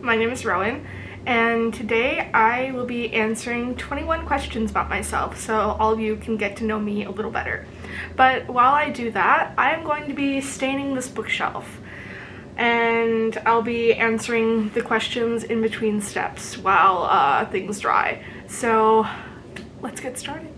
My name is Rowan, and today I will be answering 21 questions about myself so all of you can get to know me a little better. But while I do that, I am going to be staining this bookshelf, and I'll be answering the questions in between steps while things dry. So let's get started.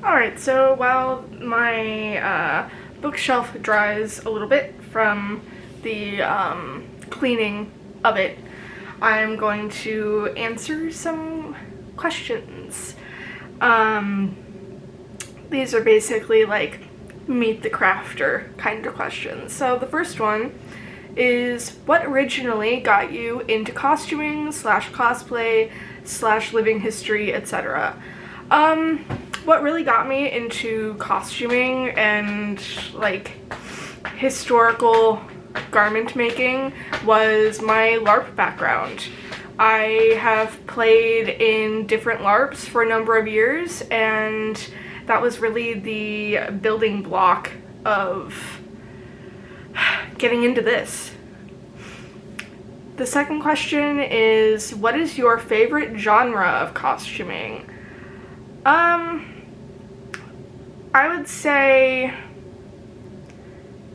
Alright, so while my bookshelf dries a little bit from the cleaning of it, I'm going to answer some questions. These are basically like meet the crafter kind of questions. So the first one is, what originally got you into costuming / cosplay / living history, etc.? What really got me into costuming and like historical garment making was my LARP background. I have played in different LARPs for a number of years, and that was really the building block of getting into this. The second question is, what is your favorite genre of costuming? I would say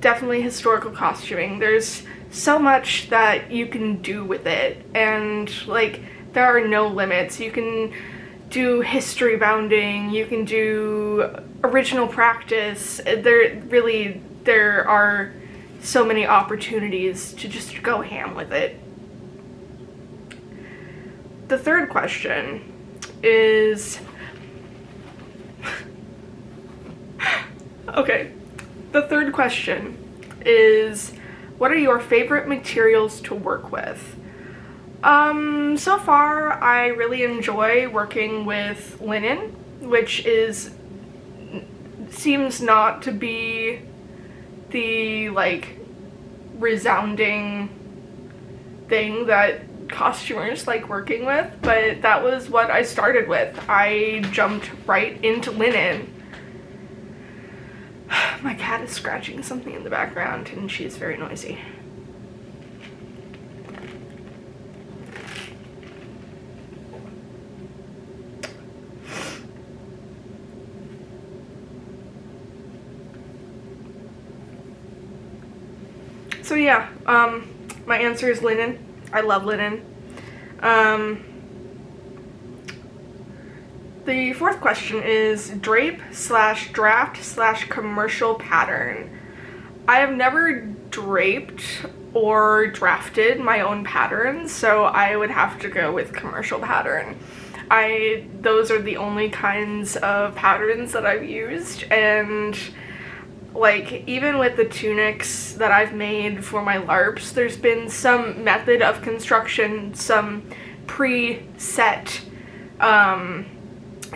definitely historical costuming. There's so much that you can do with it, and like there are no limits. You can do history bounding, you can do original practice. There are so many opportunities to just go ham with it. The third question is okay, the third question is, what are your favorite materials to work with? So far I really enjoy working with linen, which seems not to be the like resounding thing that costumers like working with, but that was what I started with. I jumped right into linen. My cat is scratching something in the background and she's very noisy. So yeah, my answer is linen. I love linen. The fourth question is drape / draft / commercial pattern. I have never draped or drafted my own patterns, so I would have to go with commercial pattern. Those are the only kinds of patterns that I've used, and like even with the tunics that I've made for my LARPs, there's been some method of construction, some preset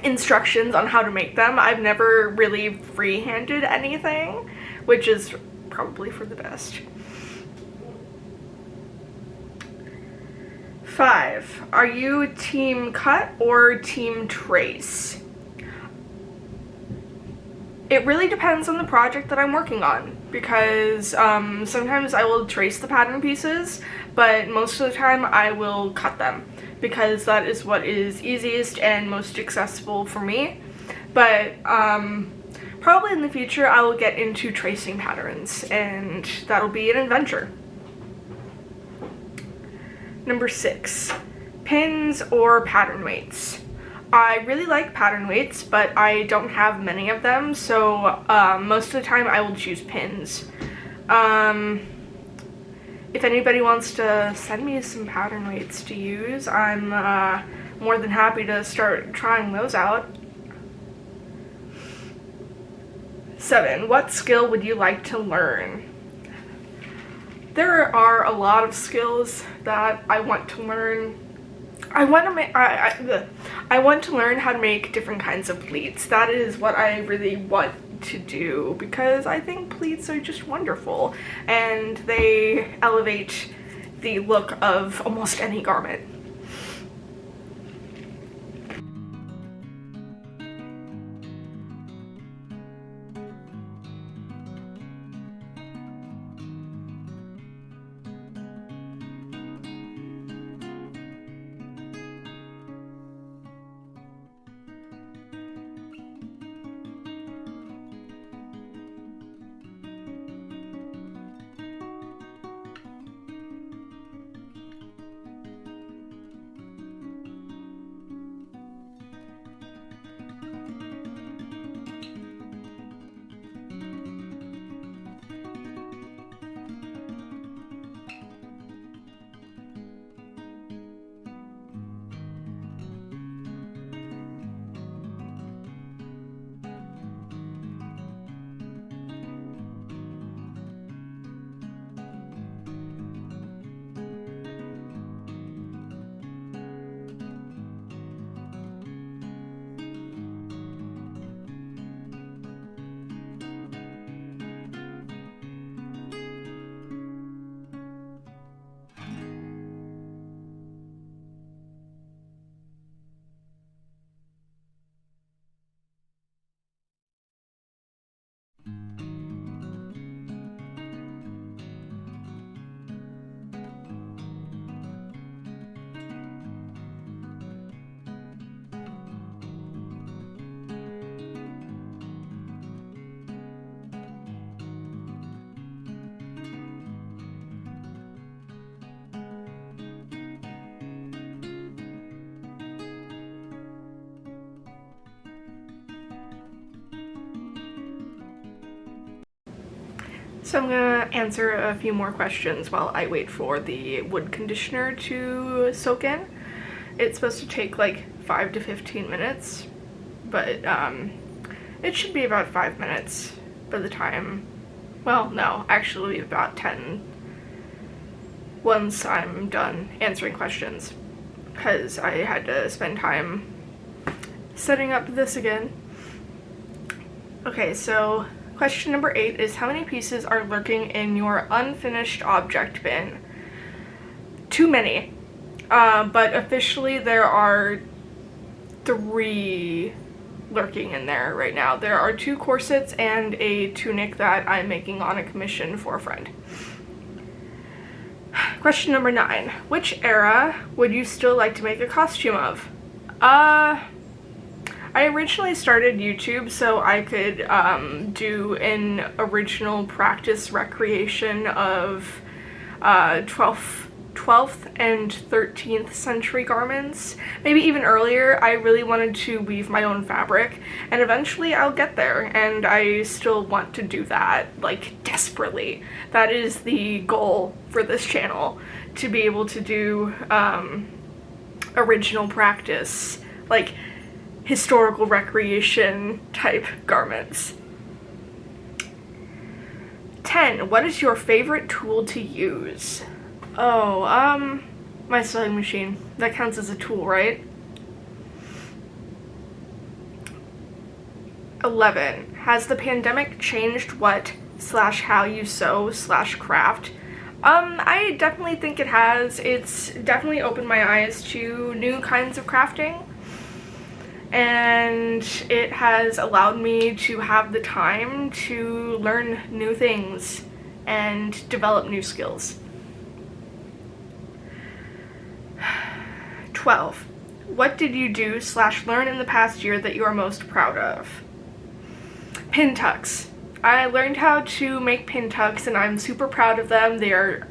instructions on how to make them. I've never really free-handed anything, which is probably for the best. 5. Are you team cut or team trace? It really depends on the project that I'm working on, because sometimes I will trace the pattern pieces, but most of the time I will cut them, because that is what is easiest and most accessible for me. But probably in the future I will get into tracing patterns, and that'll be an adventure. Number 6, pins or pattern weights. I really like pattern weights, but I don't have many of them, so most of the time I will choose pins. If anybody wants to send me some pattern weights to use, I'm more than happy to start trying those out. 7. What skill would you like to learn? There are a lot of skills that I want to learn. I want to learn how to make different kinds of pleats. That is what I really want to do, because I think pleats are just wonderful and they elevate the look of almost any garment. So I'm gonna answer a few more questions while I wait for the wood conditioner to soak in. It's supposed to take like 5 to 15 minutes, but it should be about 5 minutes by the time, well, no, actually about 10 once I'm done answering questions, because I had to spend time setting up this again. Okay, so question number 8 is, how many pieces are lurking in your unfinished object bin? Too many. But officially there are 3 lurking in there right now. There are 2 corsets and a tunic that I'm making on a commission for a friend. Question number 9. Which era would you still like to make a costume of? I originally started YouTube so I could do an original practice recreation of 12th and 13th century garments. Maybe even earlier. I really wanted to weave my own fabric, and eventually I'll get there, and I still want to do that, like, desperately. That is the goal for this channel, to be able to do original practice, like historical recreation type garments. 10. What is your favorite tool to use? Oh, my sewing machine. That counts as a tool, right? 11. Has the pandemic changed what/how you sew/craft? I definitely think it has. It's definitely opened my eyes to new kinds of crafting, and it has allowed me to have the time to learn new things and develop new skills. 12. What did you do/learn in the past year that you are most proud of? Pin tucks. I learned how to make pin tucks and I'm super proud of them. They are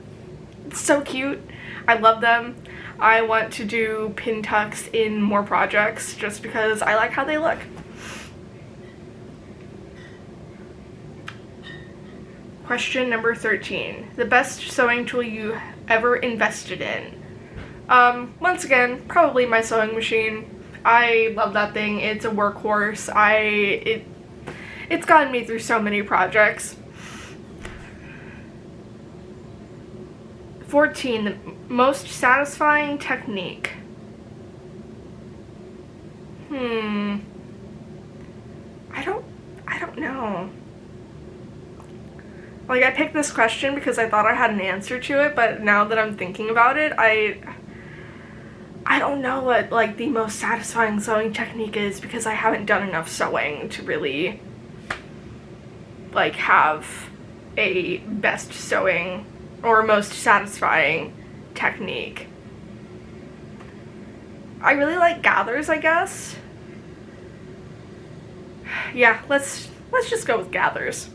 so cute. I love them. I want to do pin tucks in more projects just because I like how they look. Question number 13. The best sewing tool you ever invested in? Once again, probably my sewing machine. I love that thing. It's a workhorse. It's gotten me through so many projects. 14. The most satisfying technique. I don't know. Like, I picked this question because I thought I had an answer to it, but now that I'm thinking about it, I don't know what, like, the most satisfying sewing technique is because I haven't done enough sewing to really, like, have a best sewing or most satisfying technique. I really like gathers, I guess. Yeah, let's just go with gathers.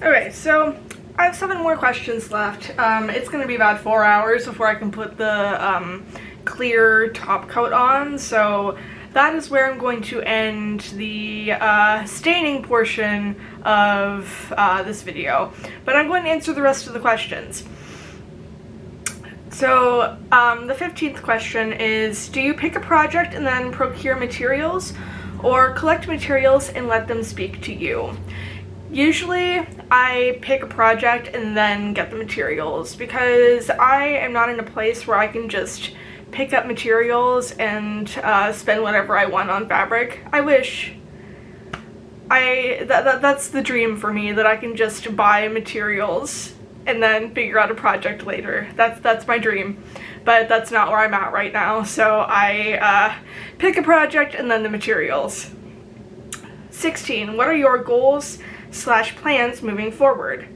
Okay, so I have 7 more questions left. It's going to be about 4 hours before I can put the clear top coat on, so that is where I'm going to end the staining portion of this video. But I'm going to answer the rest of the questions. So the 15th question is, do you pick a project and then procure materials, or collect materials and let them speak to you? Usually I pick a project and then get the materials, because I am not in a place where I can just pick up materials and spend whatever I want on fabric. I wish. That's the dream for me, that I can just buy materials and then figure out a project later. That's my dream, but that's not where I'm at right now, so I pick a project and then the materials. 16. What are your goals / plans moving forward?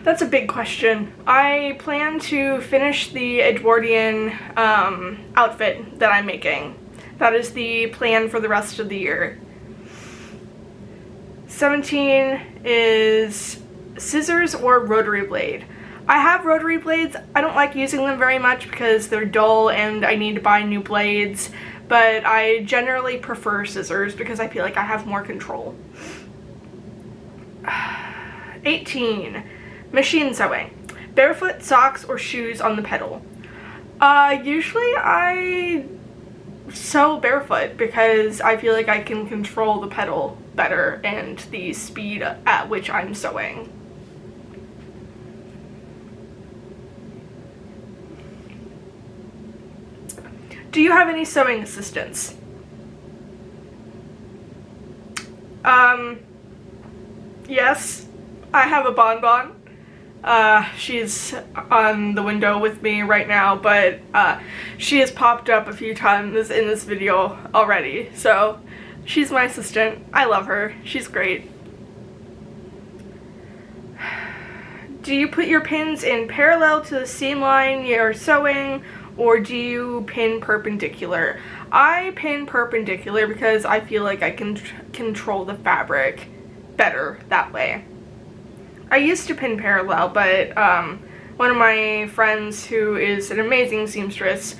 That's a big question. I plan to finish the Edwardian outfit that I'm making. That is the plan for the rest of the year. 17 is scissors or rotary blade. I have rotary blades. I don't like using them very much because they're dull and I need to buy new blades, but I generally prefer scissors because I feel like I have more control. 18. Machine sewing. Barefoot, socks, or shoes on the pedal? Usually I sew barefoot because I feel like I can control the pedal better and the speed at which I'm sewing. Do you have any sewing assistants? Yes, I have a bonbon. She's on the window with me right now, but she has popped up a few times in this video already, so she's my assistant. I love her. She's great. Do you put your pins in parallel to the seam line you're sewing, or do you pin perpendicular? I pin perpendicular because I feel like I can control the fabric better that way. I used to pin parallel, but one of my friends who is an amazing seamstress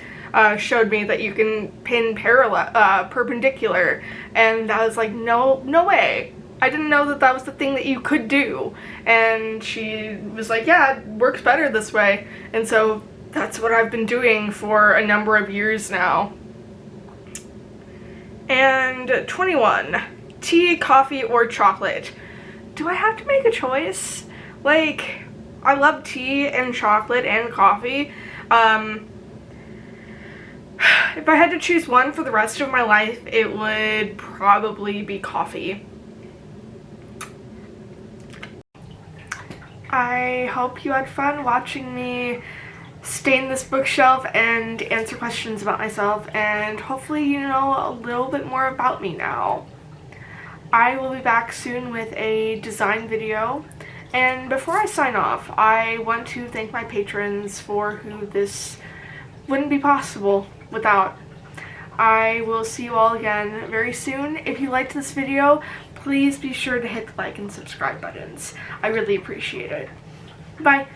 showed me that you can pin perpendicular, and I was like, no way. I didn't know that that was the thing that you could do, and she was like, yeah, it works better this way, and so that's what I've been doing for a number of years now. And 21, tea, coffee, or chocolate? Do I have to make a choice? Like, I love tea and chocolate and coffee. If I had to choose one for the rest of my life, it would probably be coffee. I hope you had fun watching me stain this bookshelf and answer questions about myself, and hopefully you know a little bit more about me now. I will be back soon with a design video, and before I sign off, I want to thank my patrons for who this wouldn't be possible without. I will see you all again very soon. If you liked this video, please be sure to hit the like and subscribe buttons. I really appreciate it. Bye!